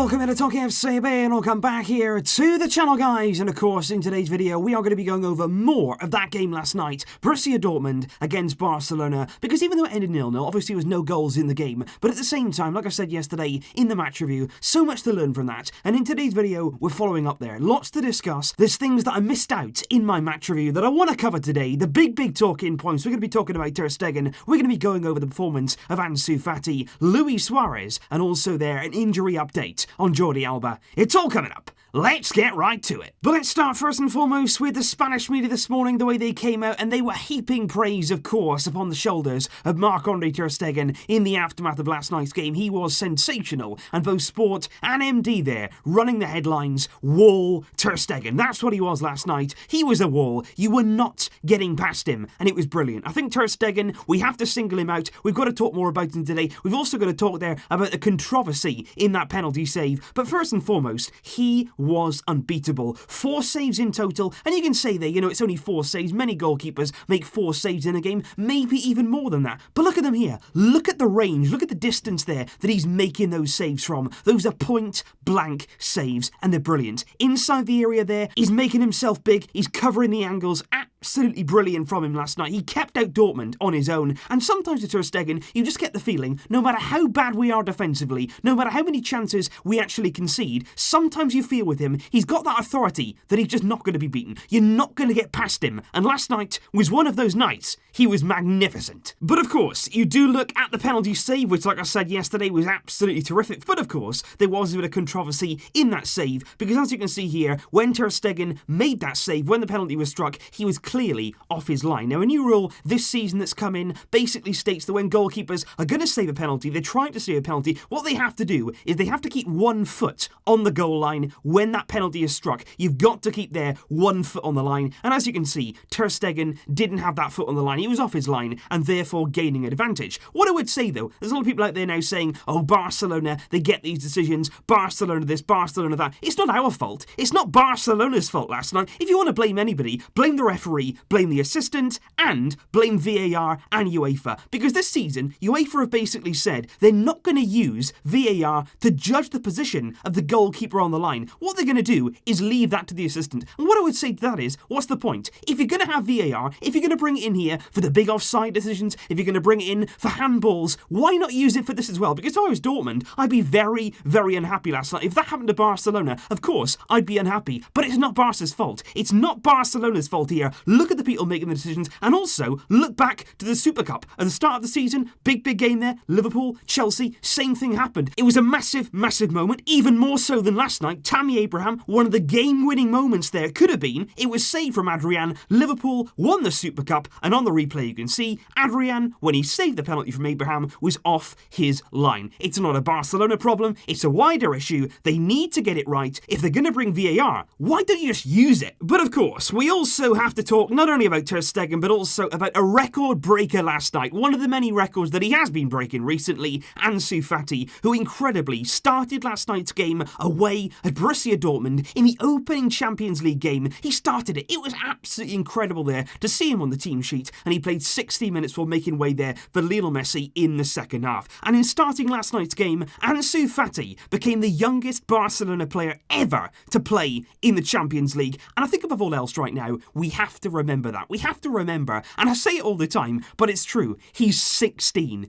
welcome into TalkFCB and welcome back here to the channel, guys. And of course, in today's video, we are going to be going over more of that game last night, Borussia Dortmund against Barcelona, because even though it ended 0-0, obviously there was no goals in the game, but at the same time, like I said yesterday in the match review, so much to learn from that. And in today's video, we're following up there. Lots to discuss. There's things that I missed out in my match review that I want to cover today. The big talking points. We're going to be talking about Stegen. We're going to be going over the performance of Ansu Fati, Luis Suarez, and also there an injury update on Jordi Alba. It's all coming up. Let's get right to it. But let's start first and foremost with the Spanish media this morning, the way they came out, and they were heaping praise, of course, upon the shoulders of Marc-André Stegen in the aftermath of last night's game. He was sensational, and both Sport and MD there running the headlines, wall Stegen. That's what he was last night. He was a wall. You were not getting past him, and it was brilliant. I think Stegen, we have to single him out. We've got to talk more about him today. We've also got to talk there about the controversy in that penalty save. But first and foremost, he was unbeatable. 4 saves in total, and you can say there, it's only 4 saves. Many goalkeepers make 4 saves in a game, maybe even more than that. But look at them here. Look at the range. Look at the distance there that he's making those saves from. Those are point blank saves, and they're brilliant. Inside the area there, he's making himself big. He's covering the angles. Absolutely brilliant from him last night. He kept out Dortmund on his own, and sometimes with Stegen, you just get the feeling, no matter how bad we are defensively, no matter how many chances we actually concede, sometimes you feel with him, he's got that authority that he's just not going to be beaten. You're not going to get past him, and last night was one of those nights. He was magnificent. But of course, you do look at the penalty save, which, like I said yesterday, was absolutely terrific. But of course, there was a bit of controversy in that save, because as you can see here, when Stegen made that save, when the penalty was struck, he was clearly off his line. Now, a new rule this season that's come in basically states that when goalkeepers are going to save a penalty, they're trying to save a penalty, what they have to do is they have to keep 1 foot on the goal line when that penalty is struck. You've got to keep there 1 foot on the line, and as you can see, Stegen didn't have that foot on the line. He was off his line, and therefore gaining an advantage. What I would say, though, there's a lot of people out there now saying, oh, Barcelona, they get these decisions, Barcelona this, Barcelona that. It's not our fault. It's not Barcelona's fault last night. If you want to blame anybody, blame the referee, blame the assistant, and blame VAR and UEFA. Because this season, UEFA have basically said they're not going to use VAR to judge the position of the goalkeeper on the line. What they're going to do is leave that to the assistant. And what I would say to that is, what's the point? If you're going to have VAR, if you're going to bring it in here for the big offside decisions, if you're going to bring it in for handballs, why not use it for this as well? Because if I was Dortmund, I'd be very, very unhappy last night. If that happened to Barcelona, of course, I'd be unhappy. But it's not Barca's fault. It's not Barcelona's fault here. Look at the people making the decisions, and also look back to the Super Cup. At the start of the season, big game there, Liverpool, Chelsea, same thing happened. It was a massive moment, even more so than last night. Tammy Abraham, one of the game-winning moments there could have been. It was saved from Adrian. Liverpool won the Super Cup, and on the replay you can see Adrian, when he saved the penalty from Abraham, was off his line. It's not a Barcelona problem, it's a wider issue. They need to get it right. If they're going to bring VAR, why don't you just use it? But of course, we also have to talk not only about Stegen, but also about a record breaker last night. One of the many records that he has been breaking recently, Ansu Fati, who incredibly started last night's game away at Borussia Dortmund in the opening Champions League game. He started it. It was absolutely incredible there to see him on the team sheet, and he played 60 minutes while making way there for Lionel Messi in the second half. And in starting last night's game, Ansu Fati became the youngest Barcelona player ever to play in the Champions League. And I think above all else right now, we have to remember that. We have to remember, and I say it all the time, but it's true, he's 16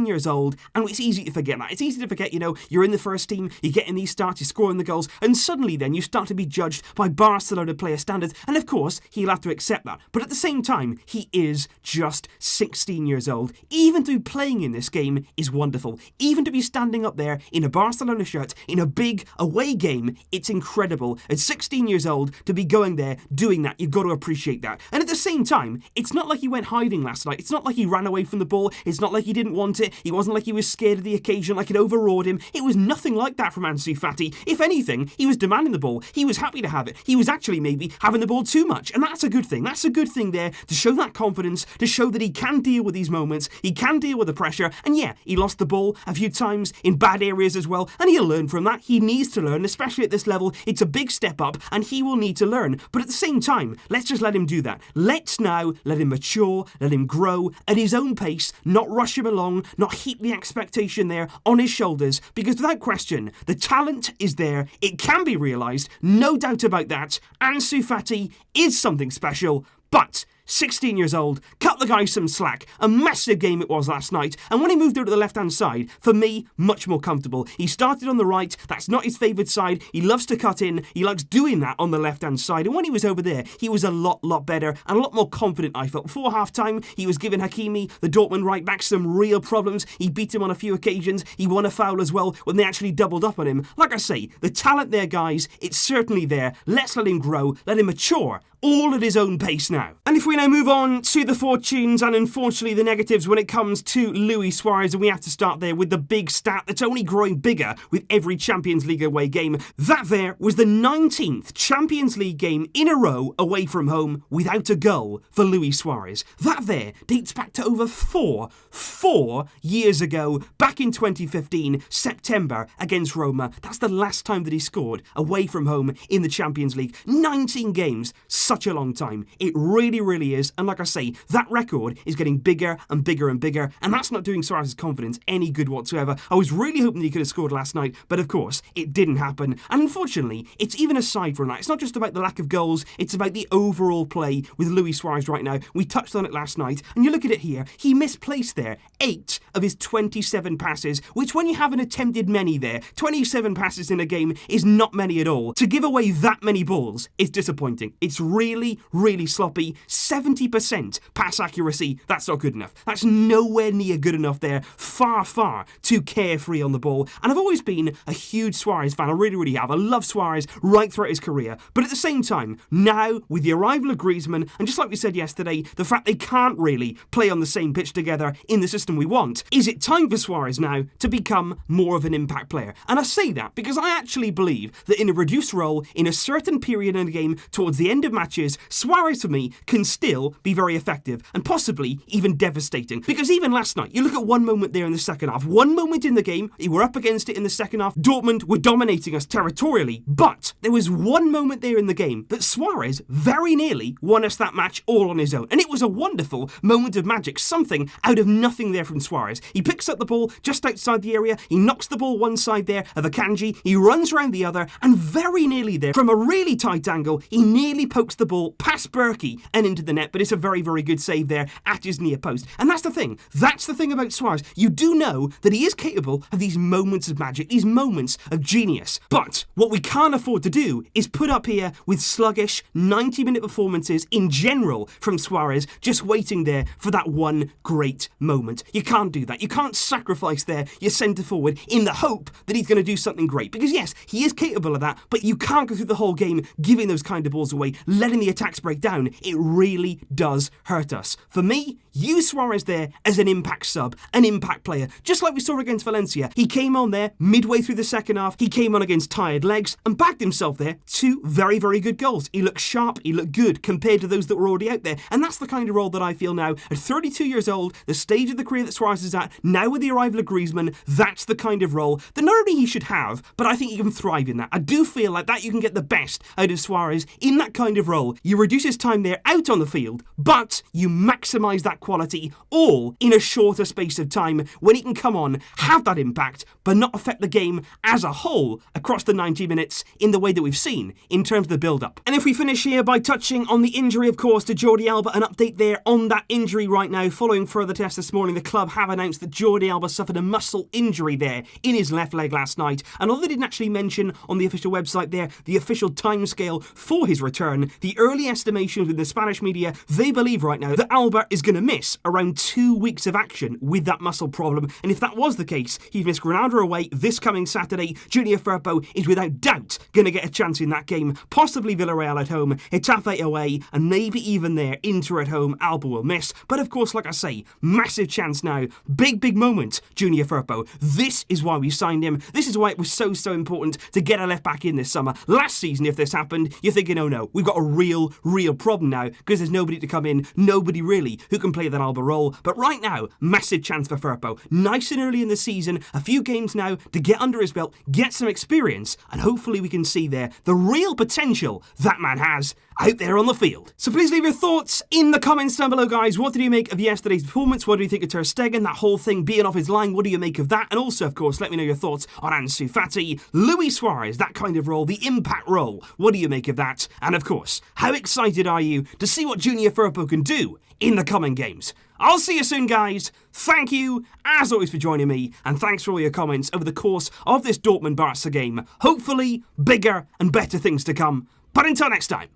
years old, and it's easy to forget that. It's easy to forget, you're in the first team, you're getting these starts, you're scoring the goals, and suddenly then you start to be judged by Barcelona player standards, and of course, he'll have to accept that. But at the same time, he is just 16 years old. Even to be playing in this game is wonderful. Even to be standing up there in a Barcelona shirt, in a big away game, it's incredible. At 16 years old, to be going there, doing that, you've got to appreciate that. And at the same time, it's not like he went hiding last night. It's not like he ran away from the ball. It's not like he didn't want it. It wasn't like he was scared of the occasion, like it overawed him. It was nothing like that from Ansu Fati. If anything, he was demanding the ball. He was happy to have it. He was actually maybe having the ball too much. And that's a good thing. That's a good thing there, to show that confidence, to show that he can deal with these moments. He can deal with the pressure. And yeah, he lost the ball a few times in bad areas as well. And he'll learn from that. He needs to learn, especially at this level. It's a big step up, and he will need to learn. But at the same time, let's just let him do that. Let's now let him mature, let him grow at his own pace, not rush him along, not heap the expectation there on his shoulders, because without question, the talent is there. It can be realised, no doubt about that. Ansu Fati is something special, but 16 years old, cut the guy some slack. A massive game it was last night, and when he moved over to the left-hand side, for me, much more comfortable. He started on the right, that's not his favoured side. He loves to cut in, he likes doing that on the left-hand side, and when he was over there, he was a lot better and a lot more confident, I felt. Before half-time, he was giving Hakimi, the Dortmund right-back, some real problems. He beat him on a few occasions. He won a foul as well when they actually doubled up on him. Like I say, the talent there, guys, it's certainly there. Let's let him grow, let him mature, all at his own pace now. And if we now move on to the fortunes and unfortunately the negatives when it comes to Luis Suárez, and we have to start there with the big stat that's only growing bigger with every Champions League away game. That there was the 19th Champions League game in a row away from home without a goal for Luis Suárez. That there dates back to over four years ago, back in 2015, September against Roma. That's the last time that he scored away from home in the Champions League. 19 games, such a long time. It really is. And like I say, that record is getting bigger and bigger and bigger. And that's not doing Suarez's confidence any good whatsoever. I was really hoping that he could have scored last night, but of course, it didn't happen. And unfortunately, it's even aside from that. It's not just about the lack of goals, it's about the overall play with Luis Suárez right now. We touched on it last night, and you look at it here, he misplaced there 8 of his 27 passes, which when you haven't attempted many there, 27 passes in a game is not many at all. To give away that many balls is disappointing. It's really sloppy. 70% pass accuracy, that's not good enough. That's nowhere near good enough there. Far too carefree on the ball. And I've always been a huge Suarez fan. I really have. I love Suarez right throughout his career. But at the same time, now with the arrival of Griezmann, and just like we said yesterday, the fact they can't really play on the same pitch together in the system we want, is it time for Suarez now to become more of an impact player? And I say that because I actually believe that in a reduced role, in a certain period in the game, towards the end of matches, Suarez for me can still be very effective and possibly even devastating. Because even last night, you look at one moment there in the second half, one moment in the game, we were up against it in the second half, Dortmund were dominating us territorially, but there was one moment there in the game that Suarez very nearly won us that match all on his own. And it was a wonderful moment of magic, something out of nothing there from Suarez. He picks up the ball just outside the area, he knocks the ball one side there of Akanji, he runs around the other, and very nearly there, from a really tight angle, he nearly pokes the ball past Berkey and into the net, but it's a very good save there at his near post. And that's the thing about Suarez. You do know that he is capable of these moments of magic, these moments of genius. But what we can't afford to do is put up here with sluggish 90-minute performances in general from Suarez, just waiting there for that one great moment. You can't do that. You can't sacrifice there your centre forward in the hope that he's going to do something great. Because yes, he is capable of that, but you can't go through the whole game giving those kind of balls away, letting the attacks break down. It really does hurt us. For me, use Suarez there as an impact sub, an impact player, just like we saw against Valencia. He came on there midway through the second half, he came on against tired legs and backed himself there. 2 very good goals. He looked sharp, he looked good compared to those that were already out there. And that's the kind of role that I feel now, at 32 years old, the stage of the career that Suarez is at, now with the arrival of Griezmann, that's the kind of role that not only he should have, but I think he can thrive in that. I do feel like that you can get the best out of Suarez in that kind of role. You reduce his time there out on the field, but you maximise that quality all in a shorter space of time when he can come on, have that impact, but not affect the game as a whole across the 90 minutes in the way that we've seen in terms of the build-up. And if we finish here by touching on the injury, of course, to Jordi Alba, an update there on that injury right now. Following further tests this morning, the club have announced that Jordi Alba suffered a muscle injury there in his left leg last night. And although they didn't actually mention on the official website there the official timescale for his return, the early estimations with the Spanish media, they believe right now that Alba is going to miss around 2 weeks of action with that muscle problem. And if that was the case, he'd miss Granada away this coming Saturday. Junior Firpo is without doubt going to get a chance in that game. Possibly Villarreal at home, Getafe away, and maybe even there, Inter at home, Alba will miss. But of course, like I say, massive chance now. Big moment, Junior Firpo. This is why we signed him. This is why it was so important to get a left back in this summer. Last season, if this happened, you're thinking, oh no, we've got a real problem now because there's nobody to come in, nobody really, who can play that Alba role. But right now, massive chance for Firpo. Nice and early in the season, a few games now to get under his belt, get some experience, and hopefully we can see there the real potential that man has out there on the field. So please leave your thoughts in the comments down below, guys. What did you make of yesterday's performance? What do you think of Ter Stegen? That whole thing being off his line, what do you make of that? And also, of course, let me know your thoughts on Ansu Fati, Luis Suárez, that kind of role, the impact role. What do you make of that? And of course, how excited are you to see what Junior Firpo can do in the coming games? I'll see you soon, guys. Thank you, as always, for joining me, and thanks for all your comments over the course of this Dortmund-Barça game. Hopefully, bigger and better things to come. But until next time,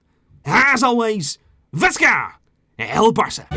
as always, Vasca El Barça.